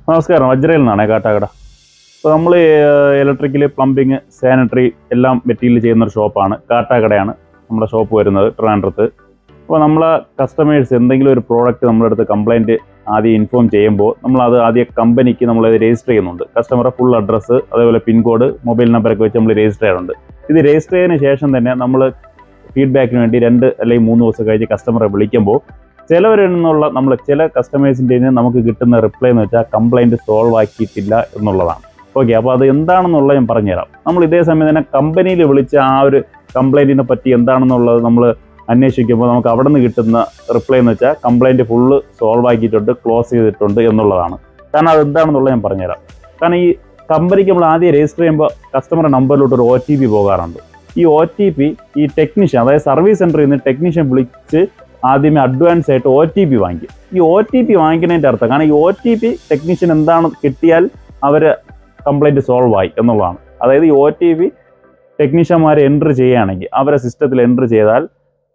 നമസ്കാരം, വജ്രയിൽ നിന്നാണ് കാട്ടാക്കട. അപ്പോൾ നമ്മൾ ഇലക്ട്രിക്കൽ, പ്ലംബിങ്, സാനിറ്ററി എല്ലാം മെറ്റീരിയൽ ചെയ്യുന്നൊരു ഷോപ്പാണ്. കാട്ടാക്കടയാണ് നമ്മുടെ ഷോപ്പ് വരുന്നത്, ട്രിവാൻഡ്രത്ത്. അപ്പോൾ നമ്മളെ കസ്റ്റമേഴ്സ് എന്തെങ്കിലും ഒരു പ്രോഡക്റ്റ് നമ്മുടെ അടുത്ത് കംപ്ലയിൻറ്റ് ആദ്യം ഇൻഫോം ചെയ്യുമ്പോൾ നമ്മളത് ആദ്യം കമ്പനിക്ക് നമ്മളത് രജിസ്റ്റർ ചെയ്യുന്നുണ്ട്. കസ്റ്റമറുടെ ഫുൾ അഡ്രസ്സ്, അതേപോലെ പിൻകോഡ്, മൊബൈൽ നമ്പറൊക്കെ വെച്ച് നമ്മൾ രജിസ്റ്റർ ചെയ്യാറുണ്ട്. ഇത് രജിസ്റ്റർ ചെയ്തതിന് ശേഷം തന്നെ നമ്മൾ ഫീഡ്ബാക്കിന് വേണ്ടി 2 അല്ലെങ്കിൽ 3 ദിവസം കഴിഞ്ഞ് കസ്റ്റമറെ വിളിക്കുമ്പോൾ നമ്മൾ ചില കസ്റ്റമേഴ്സിൻ്റെ നമുക്ക് കിട്ടുന്ന റിപ്ലൈ എന്ന് വെച്ചാൽ കംപ്ലയിൻറ്റ് സോൾവ് ആക്കിയിട്ടില്ല എന്നുള്ളതാണ്. ഓക്കെ, അപ്പോൾ അത് എന്താണെന്നുള്ളത് ഞാൻ പറഞ്ഞുതരാം. നമ്മൾ ഇതേ സമയം തന്നെ കമ്പനിയിൽ വിളിച്ച ആ ഒരു കംപ്ലയിൻറ്റിനെ പറ്റി എന്താണെന്നുള്ളത് നമ്മൾ അന്വേഷിക്കുമ്പോൾ നമുക്ക് അവിടെ നിന്ന് കിട്ടുന്ന റിപ്ലൈ എന്ന് വെച്ചാൽ കംപ്ലയിൻറ്റ് ഫുള്ള് സോൾവ് ആക്കിയിട്ടുണ്ട്, ക്ലോസ് ചെയ്തിട്ടുണ്ട് എന്നുള്ളതാണ്. കാരണം അത് എന്താണെന്നുള്ളത് ഞാൻ പറഞ്ഞുതരാം. കാരണം ഈ കമ്പനിക്ക് നമ്മൾ ആദ്യം രജിസ്റ്റർ ചെയ്യുമ്പോൾ കസ്റ്റമറുടെ നമ്പറിലോട്ട് ഒരു OTP പോകാറുണ്ട്. ഈ OTP ഈ ടെക്നീഷ്യൻ, അതായത് സർവീസ് സെൻ്ററിൽ നിന്ന് ടെക്നീഷ്യൻ വിളിച്ച് ആദ്യമേ അഡ്വാൻസ് ആയിട്ട് OTP വാങ്ങിക്കും. ഈ OTP വാങ്ങിക്കുന്നതിൻ്റെ അർത്ഥം, കാരണം ഈ OTP ടെക്നീഷ്യൻ എന്താണ് കിട്ടിയാൽ അവർ കംപ്ലയിൻറ്റ് സോൾവ് ആയി എന്നുള്ളതാണ്. അതായത് ഈ OTP ടെക്നീഷ്യന്മാർ എൻട്രി ചെയ്യുകയാണെങ്കിൽ, അവരെ സിസ്റ്റത്തിൽ എൻട്രി ചെയ്താൽ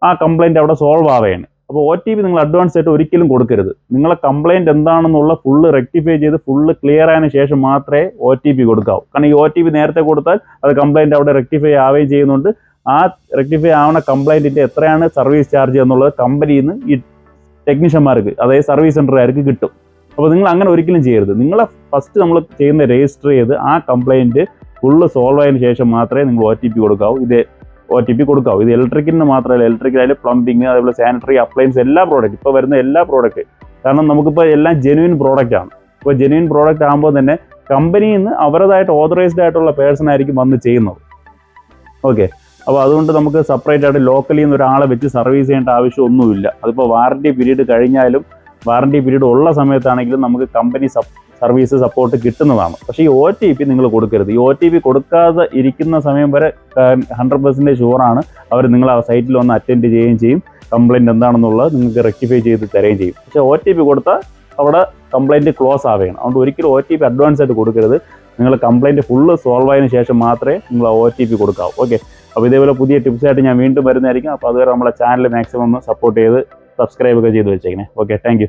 ആ കംപ്ലയിൻറ്റ് അവിടെ സോൾവ് ആവുകയാണ്. അപ്പോൾ OTP നിങ്ങൾ അഡ്വാൻസ് ആയിട്ട് ഒരിക്കലും കൊടുക്കരുത്. നിങ്ങളെ കംപ്ലയിൻറ്റ് എന്താണെന്നുള്ള ഫുള്ള് റെക്ടിഫൈ ചെയ്ത് ഫുള്ള് ക്ലിയർ ആയതിനു ശേഷം മാത്രമേ OTP കൊടുക്കാവൂ. കാരണം ഈ OTP നേരത്തെ കൊടുത്താൽ അത് കംപ്ലയിൻറ്റ് അവിടെ റെക്ടിഫൈ ആവുകയും ചെയ്യുന്നുണ്ട്. ആ റെക്ടിഫൈ ആവുന്ന കംപ്ലയിൻറ്റിൻ്റെ എത്രയാണ് സർവീസ് ചാർജ് എന്നുള്ളത് കമ്പനിയിൽ നിന്ന് ഈ ടെക്നീഷ്യന്മാർക്ക്, അതായത് സർവീസ് സെൻ്ററുകാർക്ക് കിട്ടും. അപ്പോൾ നിങ്ങൾ അങ്ങനെ ഒരിക്കലും ചെയ്യരുത്. നിങ്ങളെ ഫസ്റ്റ് നമ്മൾ ചെയ്യുന്ന രജിസ്റ്റർ ചെയ്ത് ആ കംപ്ലയിൻറ്റ് ഫുള്ള് സോൾവ് ആയതിനു ശേഷം മാത്രമേ നിങ്ങൾ OTP കൊടുക്കാവൂ. OTP കൊടുക്കാവൂ. ഇത് ഇലക്ട്രിക്കിന് മാത്രമല്ല, ഇലക്ട്രിക്കലായാലും പ്ലംബിങ്, അതേപോലെ സാനിറ്ററി, അപ്ലയൻസ് എല്ലാ പ്രോഡക്റ്റ്, ഇപ്പോൾ വരുന്ന എല്ലാ പ്രോഡക്റ്റ്, കാരണം നമുക്കിപ്പോൾ എല്ലാം ജെന്യുവിൻ പ്രോഡക്റ്റ് ആണ്. ഇപ്പോൾ ജെന്യുവിൻ പ്രോഡക്റ്റ് ആകുമ്പോൾ തന്നെ കമ്പനിയിൽ നിന്ന് അവരുടേതായിട്ട് ഓതറൈസ്ഡ് ആയിട്ടുള്ള പേഴ്സൺ ആയിരിക്കും വന്ന് ചെയ്യുന്നത്. ഓക്കെ, അപ്പോൾ അതുകൊണ്ട് നമുക്ക് സെപ്പറേറ്റ് ആയിട്ട് ലോക്കലിൽ നിന്ന് ഒരാളെ വെച്ച് സർവീസ് ചെയ്യേണ്ട ആവശ്യമൊന്നുമില്ല. അതിപ്പോൾ വാറണ്ടി പീരീഡ് കഴിഞ്ഞാലും വാറണ്ടി പീരീഡ് ഉള്ള സമയത്താണെങ്കിലും നമുക്ക് കമ്പനി സർവീസ് സപ്പോർട്ട് കിട്ടുന്നതാണ്. പക്ഷേ ഈ OTP നിങ്ങൾ കൊടുക്കരുത്. ഈ OTP കൊടുക്കാതെ ഇരിക്കുന്ന സമയം വരെ 100% ഷുവറാണ് അവർ നിങ്ങൾ ആ സൈറ്റിൽ വന്ന് അറ്റൻഡ് ചെയ്യുകയും ചെയ്യും. കംപ്ലയിൻറ്റ് എന്താണെന്നുള്ളത് നിങ്ങൾക്ക് റെക്ടിഫൈ ചെയ്ത് തരുകയും ചെയ്യും. പക്ഷേ OTP കൊടുത്താൽ അവിടെ കംപ്ലയിൻറ്റ് ക്ലോസ് ആവുകയാണ്. അതുകൊണ്ട് ഒരിക്കലും OTP അഡ്വാൻസ് ആയിട്ട് കൊടുക്കരുത്. നിങ്ങൾ കംപ്ലയിൻറ്റ് ഫുള്ള് സോൾവ് ആയതിനു ശേഷം മാത്രമേ നിങ്ങൾ OTP കൊടുക്കാവൂ. ഓക്കെ, അപ്പോൾ ഇതേപോലെ പുതിയ ടിപ്സായിട്ട് ഞാൻ വീണ്ടും വരുന്നതായിരിക്കും. അപ്പോൾ അതുവരെ നമ്മളെ ചാനൽ മാക്സിമം ഒന്ന് സപ്പോർട്ട് ചെയ്ത് സബ്സ്ക്രൈബ് ഒക്കെ ചെയ്ത് വെച്ചേക്കണേ. Okay, thank you.